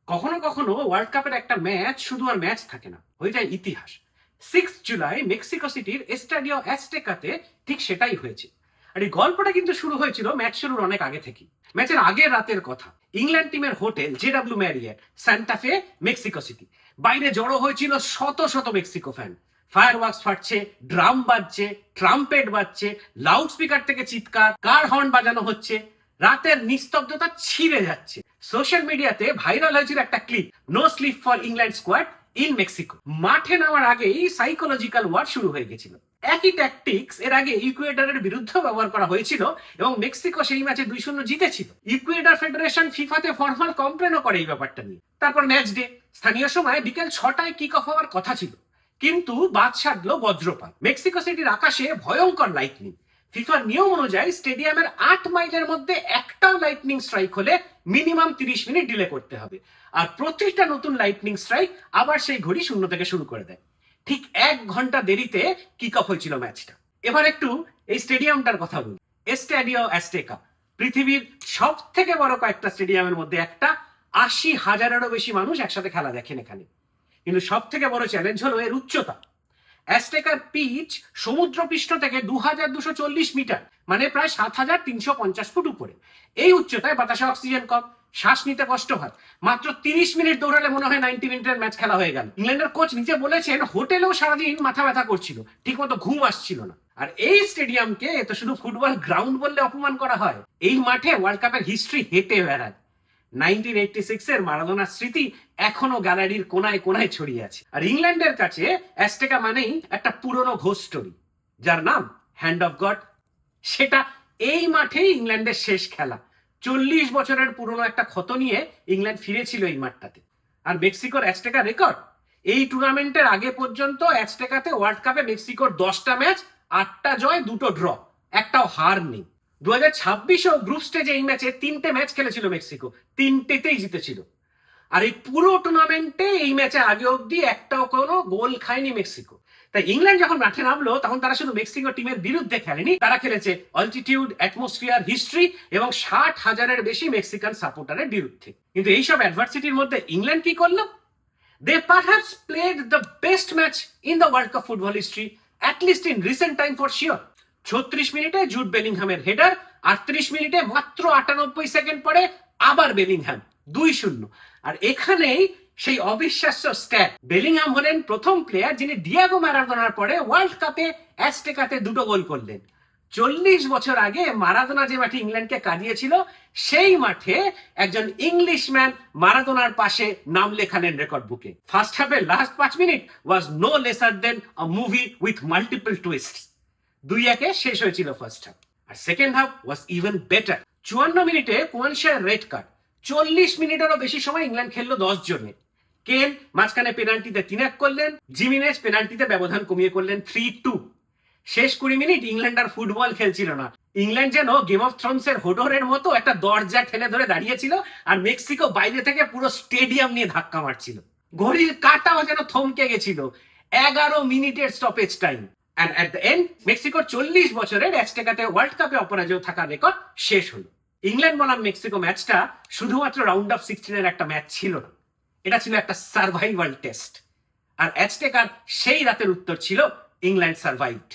কখনো কখনো ওয়ার্ল্ড কাপের একটা ম্যাচ শুধু আর ম্যাচ থাকে না, হয়ে যায় ইতিহাস। 6 জুলাই মেক্সিকো সিটির এস্টাডিও অ্যাজটেকাতে ঠিক সেটাই হয়েছে। আর এই গল্পটা কিন্তু শুরু হয়েছিল ম্যাচ শুরুর অনেক আগে থেকে। ম্যাচের আগের রাতের কথা, ইংল্যান্ড টিমের hotel JW Marriott, Santa Fe, Mexico City. বাইরে জড়ো হয়েছিল শত শত মেক্সিকো ফ্যান। ফায়ারওয়ার্কস ফাটছে, ড্রাম বাজছে, ট্রাম্পেট বাজছে, লাউড স্পিকার থেকে চিৎকার, কার হর্ন বাজানো হচ্ছে। রাতের নিস্তব্ধতা ছিঁড়ে যাচ্ছে। সোশ্যাল মিডিয়াতে ভাইরাল হয়েছিল একটা clip, no sleep for England squad in Mexico. মাঠে নামার আগেই সাইকোলজিক্যাল ওয়ার শুরু হয়ে গেছিল। একই ট্যাকটিক্স এর আগে ইকুয়েডরের বিরুদ্ধে ব্যবহার করা হয়েছিল এবং মেক্সিকো সেই ম্যাচে 2-0 জিতেছিল। ইকুয়েডর ফেডারেশন ফিফাতে ফর্মাল কমপ্লেনও করে এই ব্যাপারটা নিয়ে। তারপর ম্যাচ ডে, স্থানীয় সময় বিকেল 6টায় কিক অফ হওয়ার কথা ছিল, কিন্তু বাদ সাধলো বজ্রপাত। মেক্সিকো সিটির আকাশে ভয়ঙ্কর লাইটনিং। ফিফার নিয়ম অনুযায়ী স্টেডিয়ামের 8 মাইলের মধ্যে একটাও লাইটনিং স্ট্রাইক হলে মিনিমাম 30 মিনিট ডিলে করতে হবে। আর প্রতিটা নতুন লাইটনিং স্ট্রাইক আবার সেই ঘড়ি 0 থেকে শুরু করে দেয়। ঠিক 1 ঘন্টা দেরিতে কিক অফ হয়েছিল ম্যাচটা। এবার একটু এই স্টেডিয়ামটার কথা বলি। এস্টাডিও অ্যাজটেকা পৃথিবীর সব থেকে বড় কয়েকটা স্টেডিয়ামের মধ্যে একটা। 80,000-এরও বেশি মানুষ একসাথে খেলা দেখেন এখানে। কিন্তু সব থেকে বড় চ্যালেঞ্জ হলো এর উচ্চতা। অ্যাজটেকার পিচ সমুদ্রপৃষ্ঠ থেকে 2240 মিটার, মানে প্রায় 7350 ফুট উপরে। এই উচ্চতায় বাতাসে অক্সিজেন কম, শ্বাস নিতে কষ্ট হয়। মাত্র 30 মিনিট দৌড়ালে মনে হয় 90 মিনিটের ম্যাচ খেলা হয়ে গেল। ইংল্যান্ডের কোচ নিজে বলেছেন হোটেলেও সারাদিন মাথা ব্যথা করছিল, ঠিকমতো ঘুম আসছিল না। আর এই স্টেডিয়ামকে তো শুধু ফুটবল গ্রাউন্ড বললে অপমান করা হয়। এই মাঠে ওয়ার্ল্ড কাপের হিস্ট্রি হেঁটে বেড়ায়। 1986 এর মারাদোনার স্মৃতি এখনো গ্যালারির কোনায় কোনায় ছড়িয়ে আছে। আর ইংল্যান্ডের কাছে অ্যাজটেকা মানেই একটা পুরনো ঘোষ স্টোরি, যার নাম হ্যান্ড অফ গড। সেটা এই মাঠেই ইংল্যান্ডের শেষ খেলা। 40 বছরের পুরনো একটা ক্ষত নিয়ে ইংল্যান্ড ফিরেছিল এই মাঠটাতে। আর মেক্সিকোর অ্যাজটেকা রেকর্ড, এই টুর্নামেন্টের আগে পর্যন্ত অ্যাজটেকাতে ওয়ার্ল্ড কাপে মেক্সিকোর 10টা ম্যাচ, 8টা জয়, 2টো ড্র, একটাও হার নেই। 2026-ও গ্রুপ স্টেজে এই ম্যাচে 3টে ম্যাচ খেলেছিল মেক্সিকো, 3টেতেই জিতেছিল। আর এই পুরো টুর্নামেন্টে এই ম্যাচে আগে অব্দি একটাও কোনো গোল খায়নি মেক্সিকো। তাই ইংল্যান্ড যখন মাঠে নামলো তখন তারা শুধু মেক্সিকো টিমের বিরুদ্ধে খেলেনি, তারা খেলেছে অল্টিটিউড, অ্যাটমসফিয়ার, হিস্ট্রি এবং 60,000-এর বেশি মেক্সিকান সাপোর্টারের বিরুদ্ধে। কিন্তু এইসব অ্যাডভার্সিটির মধ্যে ইংল্যান্ড কি করলো? They perhaps played the best match in the World Cup football history, at least in recent time for sure. 36 মিনিটে জুড বেলিংহামের হেডার, 38 মিনিটে মাত্র 98 সেকেন্ড পরে আবার বেলিংহাম 2-0। আর এখানেই সেই অবিশ্বাস্য স্ট্যাট, বেলিংহাম হলেন প্রথম প্লেয়ার যিনি ডিয়াগো ম্যারাডোনার পরে ওয়ার্ল্ড কাপে অ্যাজটেকাতে 2টো গোল করলেন। 40 বছর আগে মারাদোনা যে মাঠে ইংল্যান্ডকে কাঁদিয়েছিল, সেই মাঠে একজন ইংলিশম্যান মারাদোনার পাশে নাম লেখালেন রেকর্ড বুকে। ফার্স্ট হাফের last 5 minute was no lesser than a movie with multiple twists. 2-1-এ শেষ হয়েছিল ফার্স্ট হাফ। আর second half was even better. 54 মিনিটে কোয়ানশার রেড কার্ড। 40 মিনিটেরও বেশি সময় ইংল্যান্ড খেললো 10 জনে। কেন মাঝখানে পেনাল্টিতে 3-1 করলেন, জিমিনেজ পেনাল্টিতে ব্যবধান কমিয়ে করলেন 3-2। শেষ 20 মিনিট ইংল্যান্ড আর ফুটবল খেলছিল না। ইংল্যান্ড যেন গেম অফ থ্রোনস এর হোডরের মতো একটা দরজা ঠেলে ধরে দাঁড়িয়েছিল, আর মেক্সিকো বাইরে থেকে পুরো স্টেডিয়াম নিয়ে ধাক্কা মারছিল। ঘড়ির কাঁটাও যেন থমকে গেছিল। 11 মিনিটের stoppage time. And at the end, মেক্সিকোর 40 বছরের অ্যাজটেকাতে ওয়ার্ল্ড কাপে অপরাজয় থাকার রেকর্ড শেষ হলো। ইংল্যান্ড বনাম মেক্সিকো ম্যাচটা শুধুমাত্র রাউন্ড অফ 16-এর একটা ম্যাচ ছিল না, এটা ছিল একটা সার্ভাইভাল টেস্ট। আর অ্যাজটেকার সেই রাতের উত্তর ছিল ইংল্যান্ড সার্ভাইভড।